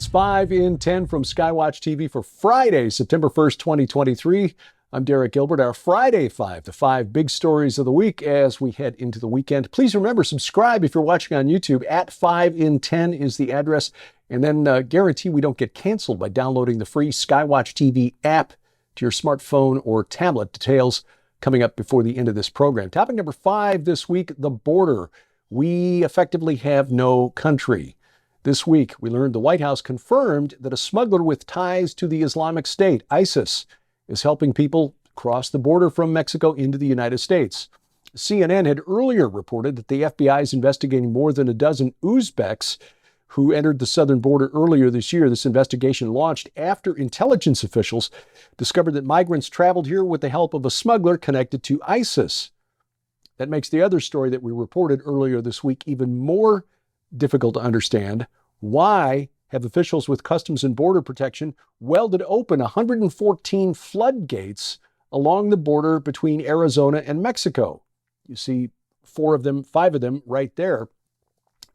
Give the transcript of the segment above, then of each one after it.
It's 5 in 10 from Skywatch TV for Friday, September 1st, 2023. I'm Derek Gilbert. Our Friday 5, the 5 big stories of the week as we head into the weekend. Please remember, subscribe if you're watching on YouTube. At 5 in 10 is the address. And then guarantee we don't get canceled by downloading the free Skywatch TV app to your smartphone or tablet. Details coming up before the end of this program. Topic number 5 this week, the border. We effectively have no country. This week, we learned the White House confirmed that a smuggler with ties to the Islamic State, ISIS, is helping people cross the border from Mexico into the United States. CNN had earlier reported that the FBI is investigating more than a dozen Uzbeks who entered the southern border earlier this year. This investigation launched after intelligence officials discovered that migrants traveled here with the help of a smuggler connected to ISIS. That makes the other story that we reported earlier this week even more difficult to understand. Why have officials with Customs and Border Protection welded open 114 floodgates along the border between Arizona and Mexico? You see 5 of them right there.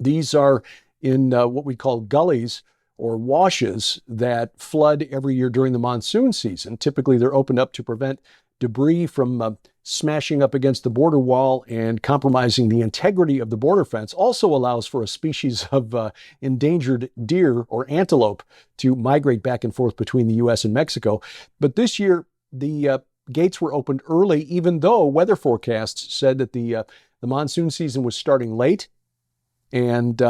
These are in what we call gullies or washes that flood every year during the monsoon season. Typically, they're opened up to prevent debris from smashing up against the border wall and compromising the integrity of the border fence. Also allows for a species of endangered deer or antelope to migrate back and forth between the U.S. and Mexico. But this year, the gates were opened early, even though weather forecasts said that the monsoon season was starting late. And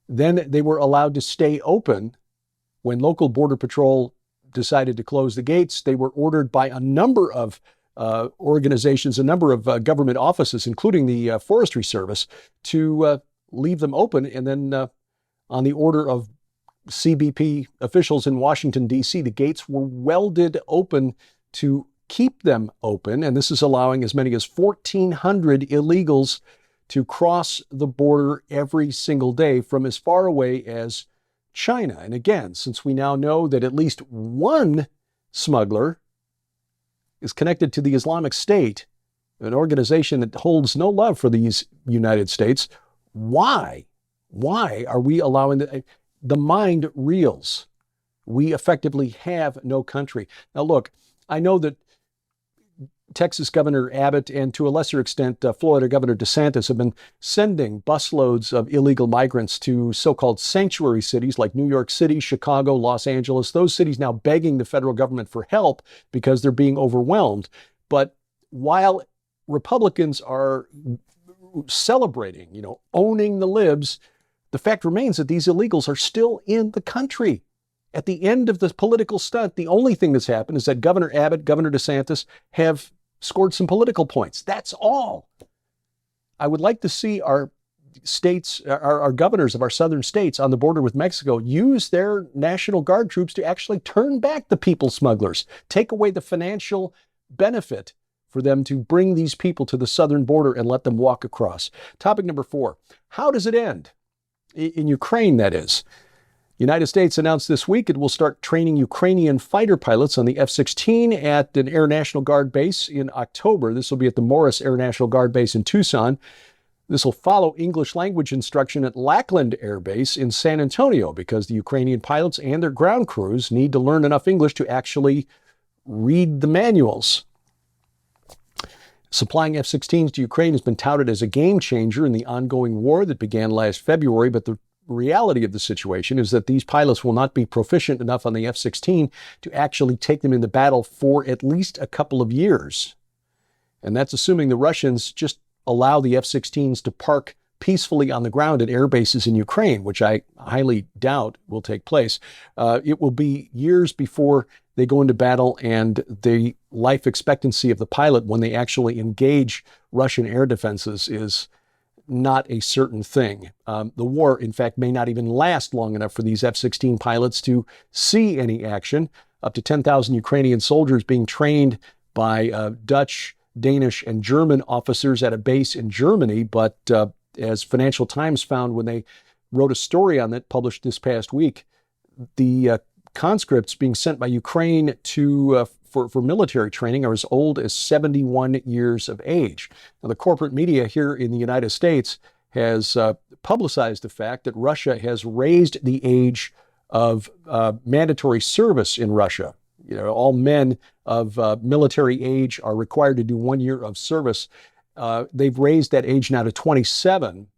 then they were allowed to stay open. When local Border Patrol decided to close the gates, they were ordered by a number of organizations, a number of government offices, including the Forestry Service, to leave them open. And then on the order of CBP officials in Washington, D.C., the gates were welded open to keep them open. And this is allowing as many as 1,400 illegals to cross the border every single day from as far away as China. And again, since we now know that at least one smuggler is connected to the Islamic State, an organization that holds no love for the United States, why are we allowing the mind reels? We effectively have no country. Now, look, I know that Texas Governor Abbott and to a lesser extent Florida Governor DeSantis have been sending busloads of illegal migrants to so-called sanctuary cities like New York City, Chicago, Los Angeles. Those cities now begging the federal government for help because they're being overwhelmed. But while Republicans are celebrating, owning the libs, the fact remains that these illegals are still in the country. At the end of the political stunt, the only thing that's happened is that Governor Abbott, Governor DeSantis have scored some political points. That's all. I would like to see our states, our governors of our southern states on the border with Mexico use their National Guard troops to actually turn back the people smugglers, take away the financial benefit for them to bring these people to the southern border and let them walk across. Topic number 4. How does it end? In Ukraine, that is. United States announced this week it will start training Ukrainian fighter pilots on the F-16 at an Air National Guard base in October. This will be at the Morris Air National Guard base in Tucson. This will follow English language instruction at Lackland Air Base in San Antonio because the Ukrainian pilots and their ground crews need to learn enough English to actually read the manuals. Supplying F-16s to Ukraine has been touted as a game changer in the ongoing war that began last February, but the reality of the situation is that these pilots will not be proficient enough on the F-16 to actually take them into battle for at least a couple of years. And that's assuming the Russians just allow the F-16s to park peacefully on the ground at air bases in Ukraine, which I highly doubt will take place. It will be years before they go into battle, and the life expectancy of the pilot when they actually engage Russian air defenses is not a certain thing. The war, in fact, may not even last long enough for these F-16 pilots to see any action. Up to 10,000 Ukrainian soldiers being trained by Dutch, Danish, and German officers at a base in Germany. But as Financial Times found when they wrote a story on it published this past week, the conscripts being sent by Ukraine to for military training are as old as 71 years of age. Now, the corporate media here in the United States has publicized the fact that Russia has raised the age of mandatory service in Russia. You know, all men of military age are required to do 1 year of service. They've raised that age now to 27.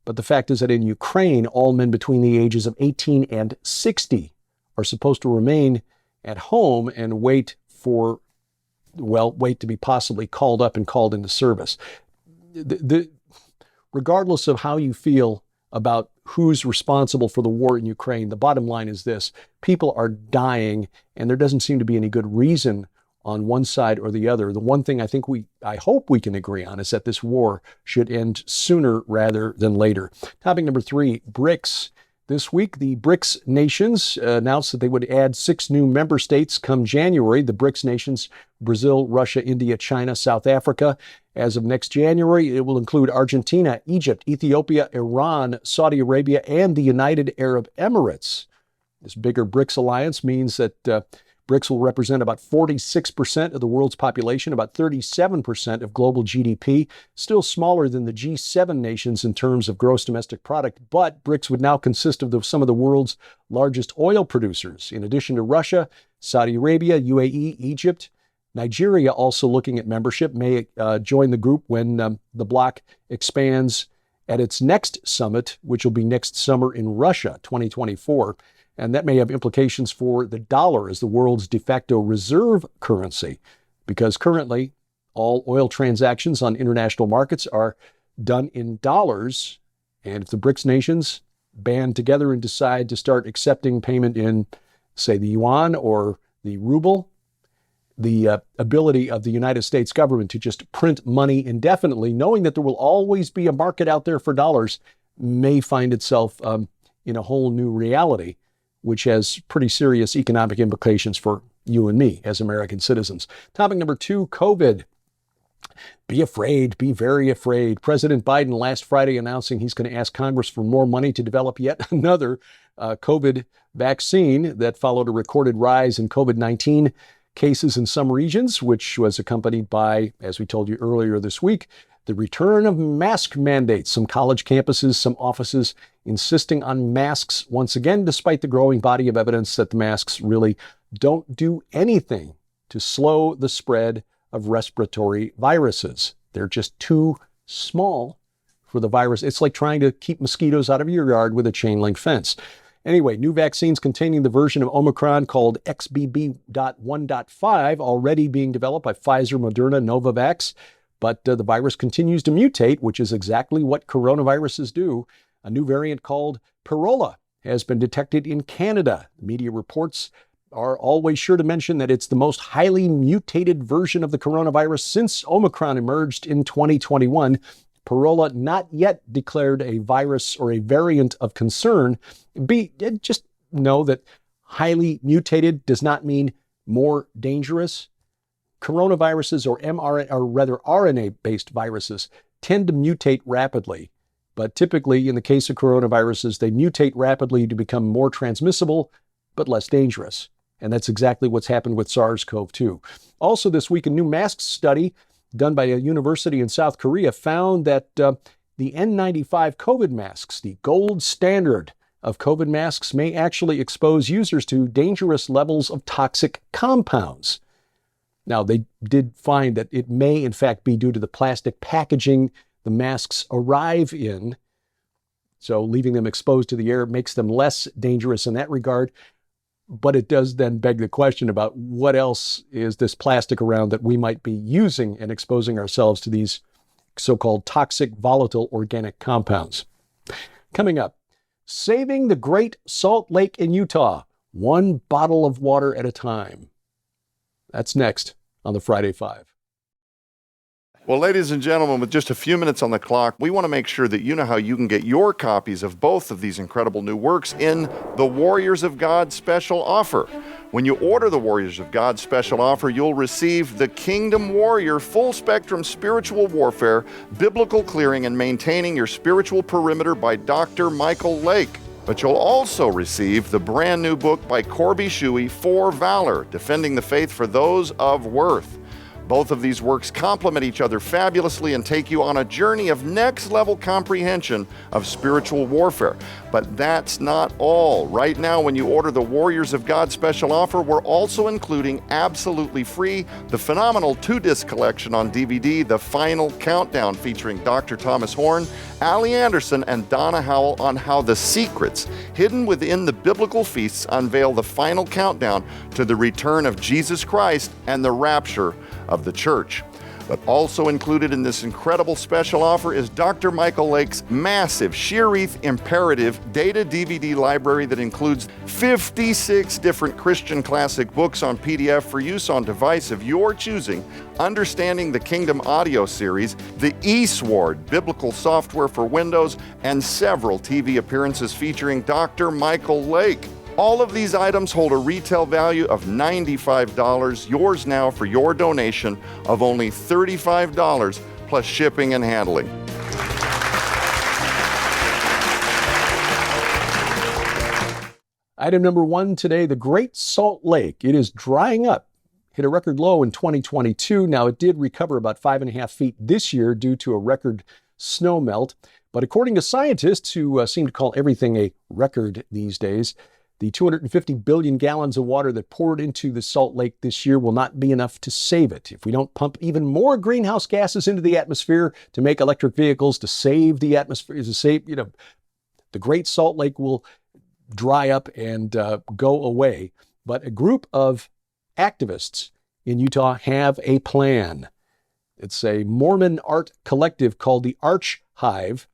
But the fact is that in Ukraine, all men between the ages of 18 and 60 are supposed to remain at home and wait to be possibly called up and called into service. Regardless of how you feel about who's responsible for the war in Ukraine, the bottom line is this: people are dying, and there doesn't seem to be any good reason on one side or the other. The one thing I hope we can agree on is that this war should end sooner rather than later. Topic number 3, BRICS. This week, the BRICS nations announced that they would add 6 new member states come January. The BRICS nations, Brazil, Russia, India, China, South Africa. As of next January, it will include Argentina, Egypt, Ethiopia, Iran, Saudi Arabia, and the United Arab Emirates. This bigger BRICS alliance means that BRICS will represent about 46% of the world's population, about 37% of global GDP, still smaller than the G7 nations in terms of gross domestic product, but BRICS would now consist of some of the world's largest oil producers. In addition to Russia, Saudi Arabia, UAE, Egypt, Nigeria, also looking at membership, may join the group when the bloc expands at its next summit, which will be next summer in Russia, 2024. And that may have implications for the dollar as the world's de facto reserve currency, because currently all oil transactions on international markets are done in dollars. And if the BRICS nations band together and decide to start accepting payment in, say, the yuan or the ruble, the ability of the United States government to just print money indefinitely, knowing that there will always be a market out there for dollars, may find itself in a whole new reality, which has pretty serious economic implications for you and me as American citizens. Topic number 2, COVID. Be afraid, be very afraid. President Biden last Friday announcing he's going to ask Congress for more money to develop yet another COVID vaccine that followed a recorded rise in COVID-19 cases in some regions, which was accompanied by, as we told you earlier this week, the return of mask mandates. Some college campuses, some offices insisting on masks once again, despite the growing body of evidence that the masks really don't do anything to slow the spread of respiratory viruses. They're just too small for the virus. It's like trying to keep mosquitoes out of your yard with a chain link fence. Anyway, new vaccines containing the version of Omicron called XBB.1.5 already being developed by Pfizer, Moderna, Novavax. But the virus continues to mutate, which is exactly what coronaviruses do. A new variant called Pirola has been detected in Canada. Media reports are always sure to mention that it's the most highly mutated version of the coronavirus since Omicron emerged in 2021. Pirola not yet declared a virus or a variant of concern. Just know that highly mutated does not mean more dangerous. Coronaviruses or RNA-based viruses tend to mutate rapidly, but typically in the case of coronaviruses, they mutate rapidly to become more transmissible, but less dangerous. And that's exactly what's happened with SARS-CoV-2. Also this week, a new mask study done by a university in South Korea found that the N95 COVID masks, the gold standard of COVID masks, may actually expose users to dangerous levels of toxic compounds. Now, they did find that it may, in fact, be due to the plastic packaging the masks arrive in. So leaving them exposed to the air makes them less dangerous in that regard. But it does then beg the question about what else is this plastic around that we might be using and exposing ourselves to these so-called toxic, volatile organic compounds. Coming up, saving the Great Salt Lake in Utah, one bottle of water at a time. That's next on the Friday Five. Well, ladies and gentlemen, with just a few minutes on the clock, we want to make sure that you know how you can get your copies of both of these incredible new works in the Warriors of God special offer. When you order the Warriors of God special offer, you'll receive the Kingdom Warrior Full Spectrum Spiritual Warfare, Biblical Clearing and Maintaining Your Spiritual Perimeter by Dr. Michael Lake. But you'll also receive the brand new book by Corby Shuey, For Valor, Defending the Faith for Those of Worth. Both of these works complement each other fabulously and take you on a journey of next-level comprehension of spiritual warfare. But that's not all. Right now, when you order the Warriors of God special offer, we're also including absolutely free the phenomenal 2-disc collection on DVD, The Final Countdown, featuring Dr. Thomas Horn, Allie Anderson, and Donna Howell on how the secrets hidden within the biblical feasts unveil the final countdown to the return of Jesus Christ and the rapture of the church. But also included in this incredible special offer is Dr. Michael Lake's massive Sheerreef Imperative data DVD library that includes 56 different Christian classic books on PDF for use on device of your choosing, Understanding the Kingdom audio series, the eSword biblical software for Windows, and several TV appearances featuring Dr. Michael Lake. All of these items hold a retail value of $95, yours now for your donation of only $35 plus shipping and handling. Item number 1 today, the Great Salt Lake. It is drying up. Hit a record low in 2022. Now, it did recover about 5.5 feet this year due to a record snow melt. But according to scientists who seem to call everything a record these days, the 250 billion gallons of water that poured into the Salt Lake this year will not be enough to save it. If we don't pump even more greenhouse gases into the atmosphere to make electric vehicles, to save the atmosphere, to save, the Great Salt Lake will dry up and go away. But a group of activists in Utah have a plan. It's a Mormon art collective called the Archive.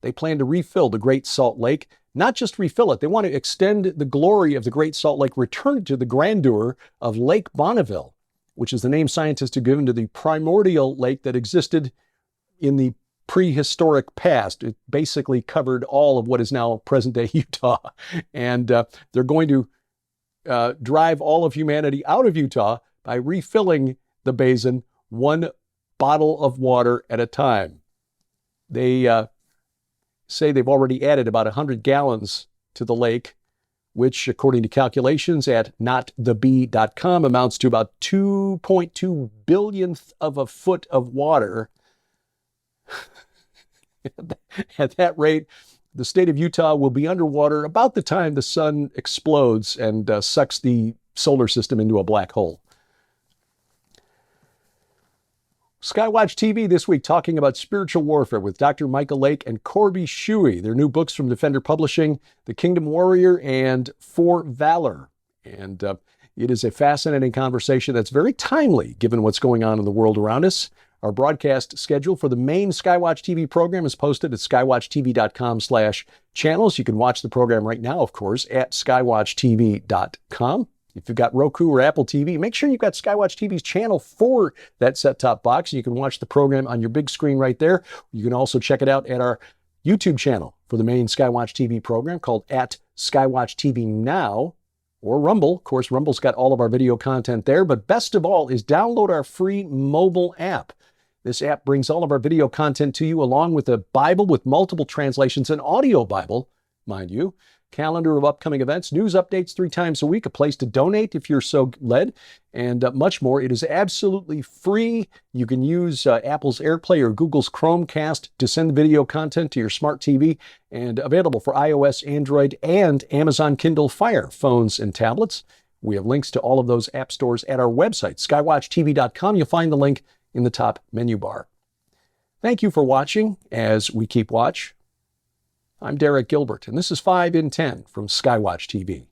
They plan to refill the Great Salt Lake. Not just refill it, they want to extend the glory of the Great Salt Lake, return it to the grandeur of Lake Bonneville, which is the name scientists have given to the primordial lake that existed in the prehistoric past. It basically covered all of what is now present-day Utah. And they're going to drive all of humanity out of Utah by refilling the basin one bottle of water at a time. They say they've already added about 100 gallons to the lake, which, according to calculations at notthebee.com, amounts to about 2.2 billionth of a foot of water. At that rate, the state of Utah will be underwater about the time the sun explodes and sucks the solar system into a black hole. Skywatch TV this week talking about spiritual warfare with Dr. Michael Lake and Corby Shuey. Their new books from Defender Publishing, The Kingdom Warrior and For Valor. And it is a fascinating conversation that's very timely given what's going on in the world around us. Our broadcast schedule for the main Skywatch TV program is posted at skywatchtv.com/channels. You can watch the program right now, of course, at skywatchtv.com. If you've got Roku or Apple TV, make sure you've got Skywatch TV's channel for that set-top box. You can watch the program on your big screen right there. You can also check it out at our YouTube channel for the main Skywatch TV program called at Skywatch TV Now, or Rumble. Of course, Rumble's got all of our video content there. But best of all is download our free mobile app. This app brings all of our video content to you, along with a Bible with multiple translations, an audio Bible, mind you, calendar of upcoming events, news updates 3 times a week, a place to donate if you're so led, and much more. It is absolutely free. You can use Apple's AirPlay or Google's Chromecast to send video content to your smart TV, and available for iOS, Android, and Amazon Kindle Fire phones and tablets. We have links to all of those app stores at our website, skywatchtv.com. You'll find the link in the top menu bar. Thank you for watching as we keep watch. I'm Derek Gilbert, and this is 5 in 10 from Skywatch TV.